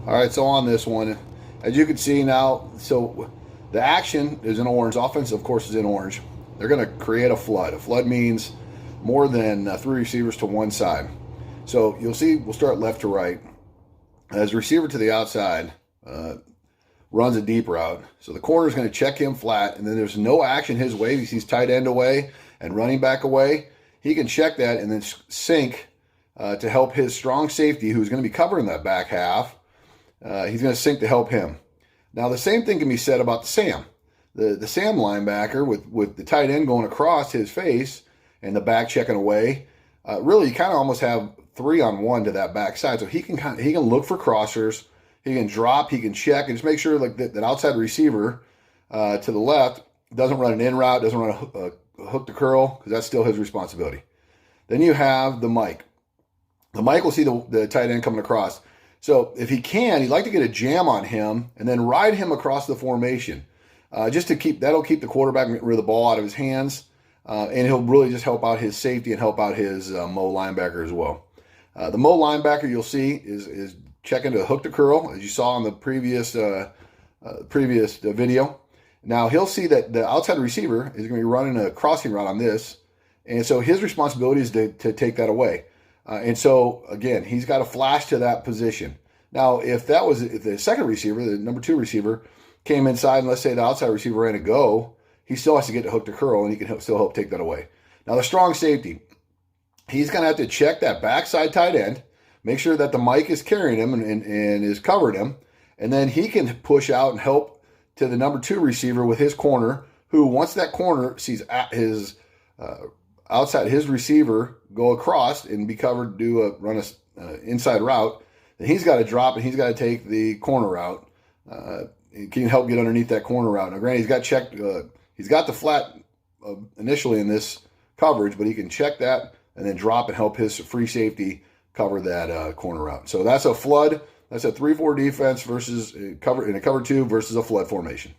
All right, so on this one, as you can see now, so the action is in orange. Offense, of course, is in orange. They're going to create a flood. A flood means more than 3 receivers to one side. So you'll see, we'll start left to right. As receiver to the outside runs a deep route. So the corner is going to check him flat, and then there's no action his way. He sees tight end away and running back away. He can check that and then sink to help his strong safety, who's going to be covering that back half. He's going to sink to help him. Now, the same thing can be said about the Sam. The Sam linebacker with the tight end going across his face and the back checking away. Really, you kind of almost have 3-on-1 to that backside. So he can look for crossers. He can drop. He can check and just make sure like that outside receiver to the left doesn't run an in route, doesn't run a hook to curl, because that's still his responsibility. Then you have the Mike. The Mike will see the tight end coming across. So if he can, he'd like to get a jam on him and then ride him across the formation, just to that'll keep the quarterback rid of the ball out of his hands, and he'll really just help out his safety and help out his Mo linebacker as well. The Mo linebacker you'll see is checking to hook to curl, as you saw in the previous video. Now he'll see that the outside receiver is going to be running a crossing route on this, and so his responsibility is to take that away. And so again, he's got to flash to that position. Now, if the second receiver, the number 2 receiver, came inside, and let's say the outside receiver ran a go, he still has to get to hook to curl, and he can still help take that away. Now, the strong safety, he's going to have to check that backside tight end, make sure that the Mike is carrying him and is covering him, and then he can push out and help to the number 2 receiver with his corner, who once that corner sees his outside his receiver go across and be covered, run a inside route, then he's got to drop and he's got to take the corner route. He can help get underneath that corner route. Now, granted, he's got the flat initially in this coverage, but he can check that and then drop and help his free safety cover that corner route. So that's a flood. That's a 3-4 defense versus in a cover 2 versus a flood formation.